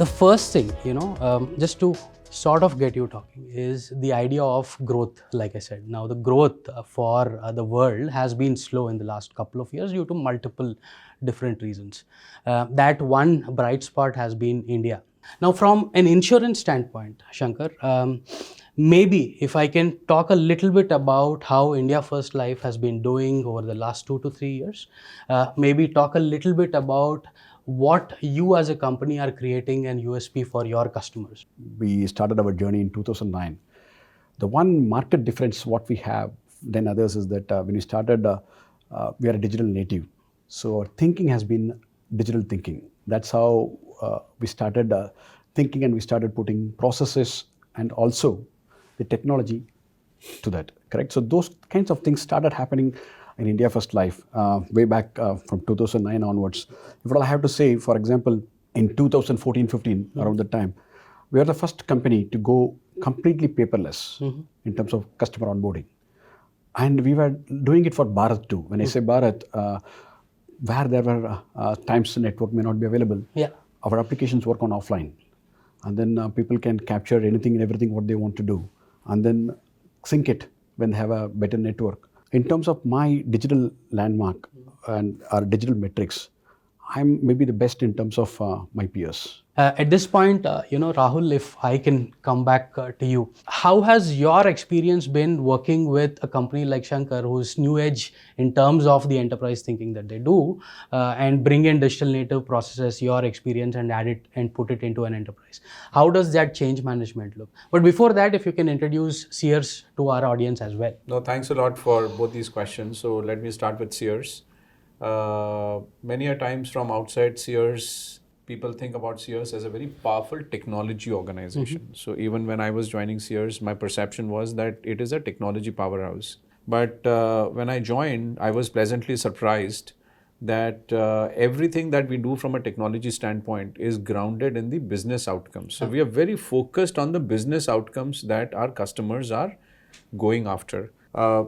The first thing, just to sort of get you talking, is the idea of growth. Like I said, now the growth for the world has been slow in the last couple of years due to multiple different reasons. That one bright spot has been India. Now, from an insurance standpoint, Shankar, maybe if I can talk a little bit about how India First Life has been doing over the last 2 to 3 years, maybe talk a little bit about what you as a company are creating an USP for your customers. We started our journey in 2009. The one market difference what we have than others is that when we started, we are a digital native. So our thinking has been digital thinking. That's how we started thinking, and we started putting processes and also the technology to that, correct? So those kinds of things started happening in India First Life way back from 2009 onwards. If what I have to say, for example, in 2014-15, around that time, we are the first company to go completely paperless in terms of customer onboarding. And we were doing it for Bharat too. When I say Bharat, where there were times the network may not be available, our applications work on offline. And then people can capture anything and everything what they want to do, and then sync it when they have a better network. In terms of my digital landmark and our digital metrics, I'm maybe the best in terms of my peers. At this point, Rahul, if I can come back to you, how has your experience been working with a company like Shankar, who's new age in terms of the enterprise thinking that they do, and bring in digital native processes, your experience, and add it and put it into an enterprise? How does that change management look? But before that, if you can introduce Seers to our audience as well. No, thanks a lot for both these questions. So let me start with Seers. Many a times from outside Seers, people think about Seers as a very powerful technology organization. So even when I was joining Seers, my perception was that it is a technology powerhouse. But when I joined, I was pleasantly surprised that everything that we do from a technology standpoint is grounded in the business outcomes. So we are very focused on the business outcomes that our customers are going after.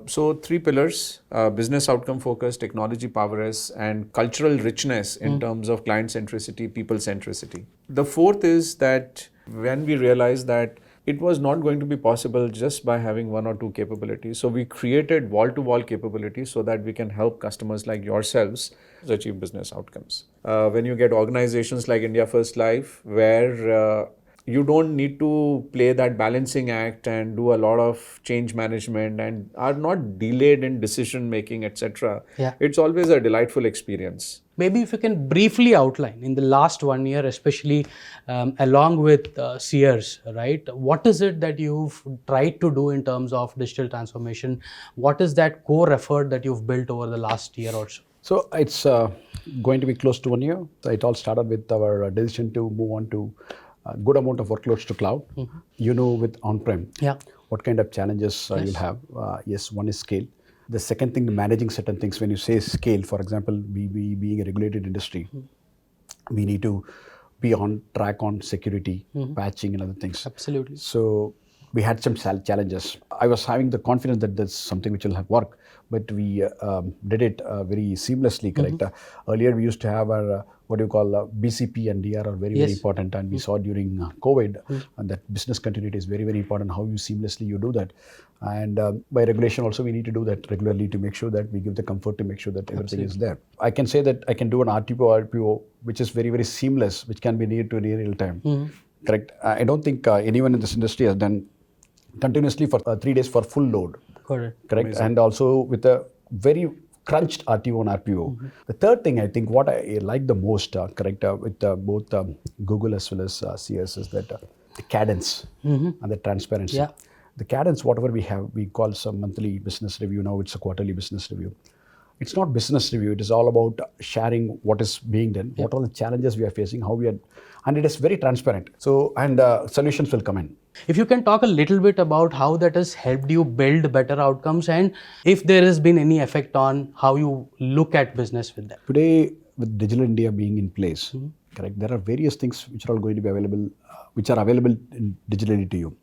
So three pillars: business outcome focus, technology prowess, and cultural richness in terms of client centricity, people centricity. The fourth is that when we realized that it was not going to be possible just by having one or two capabilities, so we created wall-to-wall capabilities so that we can help customers like yourselves achieve business outcomes. When you get organizations like India First Life, where you don't need to play that balancing act and do a lot of change management and are not delayed in decision making, etc. It's always a delightful experience. Maybe if you can briefly outline in the last 1 year, especially along with Seers, right? What is it that you've tried to do in terms of digital transformation? What is that core effort that you've built over the last year or so? So it's going to be close to 1 year. So it all started with our decision to move on to a good amount of workloads to cloud. With on-prem, what kind of challenges you'll have. Yes, one is scale. The second thing, managing certain things. When you say scale, for example, we being a regulated industry, we need to be on track on security, patching and other things. Absolutely. So we had some challenges. I was having the confidence that there's something which will have work, but we did it very seamlessly, correct? Earlier we used to have our BCP and DR are very important, and we saw during COVID and that business continuity is very, very important, how you seamlessly you do that. And by regulation also we need to do that regularly to make sure that we give the comfort to make sure that everything is there. I can say that I can do an RPO which is very, very seamless, which can be near to real time. Correct. I don't think anyone in this industry has done continuously for 3 days for full load. Correct. Amazing. And also with a very crunched RTO and RPO. The third thing I think what I like the most, with both Google as well as Seers is that the cadence and the transparency. The cadence, whatever we have, we call some monthly business review. Now it's a quarterly business review. It's not business review. It is all about sharing what is being done, what are the challenges we are facing, how we are, and it is very transparent. So, and solutions will come in. If you can talk a little bit about how that has helped you build better outcomes, and if there has been any effect on how you look at business with that. Today, with Digital India being in place, correct, there are various things which are all going to be available, which are available digitally to you.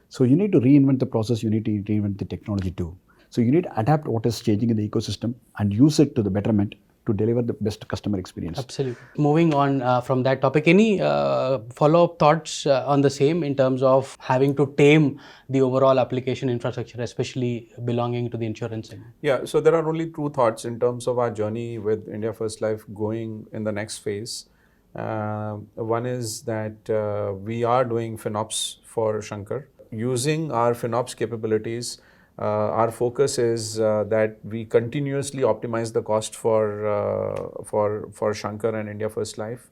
So you need to reinvent the process, you need to reinvent the technology too. So you need to adapt what is changing in the ecosystem and use it to the betterment to deliver the best customer experience. Absolutely. Moving on from that topic, any follow-up thoughts on the same in terms of having to tame the overall application infrastructure, especially belonging to the insurance segment? Yeah, so there are only two thoughts in terms of our journey with India First Life going in the next phase. One is that we are doing FinOps for Shankar. Using our FinOps capabilities, our focus is that we continuously optimize the cost for Shankar and India First Life.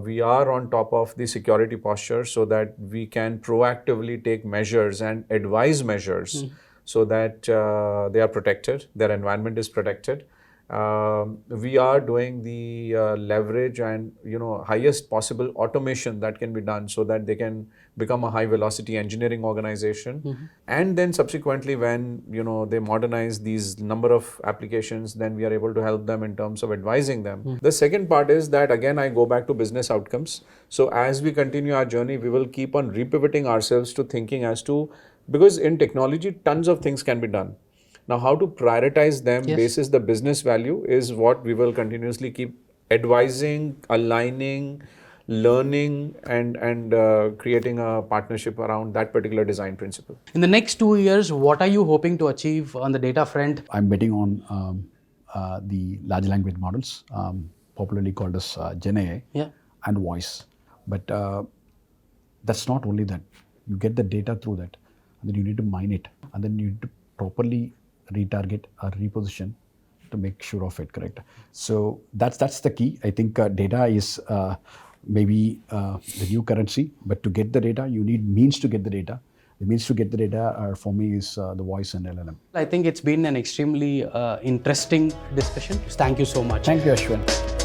We are on top of the security posture so that we can proactively take measures and advise measures so that they are protected, their environment is protected. We are doing the leverage and highest possible automation that can be done so that they can become a high velocity engineering organization. And then subsequently when they modernize these number of applications, then we are able to help them in terms of advising them. The second part is that again I go back to business outcomes. So as we continue our journey, we will keep on repivoting ourselves to thinking as to, because in technology tons of things can be done. Now, how to prioritize them basis the business value is what we will continuously keep advising, aligning, learning, and creating a partnership around that particular design principle. In the next 2 years, what are you hoping to achieve on the data front? I'm betting on the large language models, popularly called as Gen AI, and voice. But that's not only that. You get the data through that, and then you need to mine it, and then you need to properly retarget or reposition to make sure of it, correct? So that's the key. I think data is maybe the new currency, but to get the data, you need means to get the data. The means to get the data for me is the voice and LLM. I think it's been an extremely interesting discussion. Thank you so much. Thank you, Ashwin.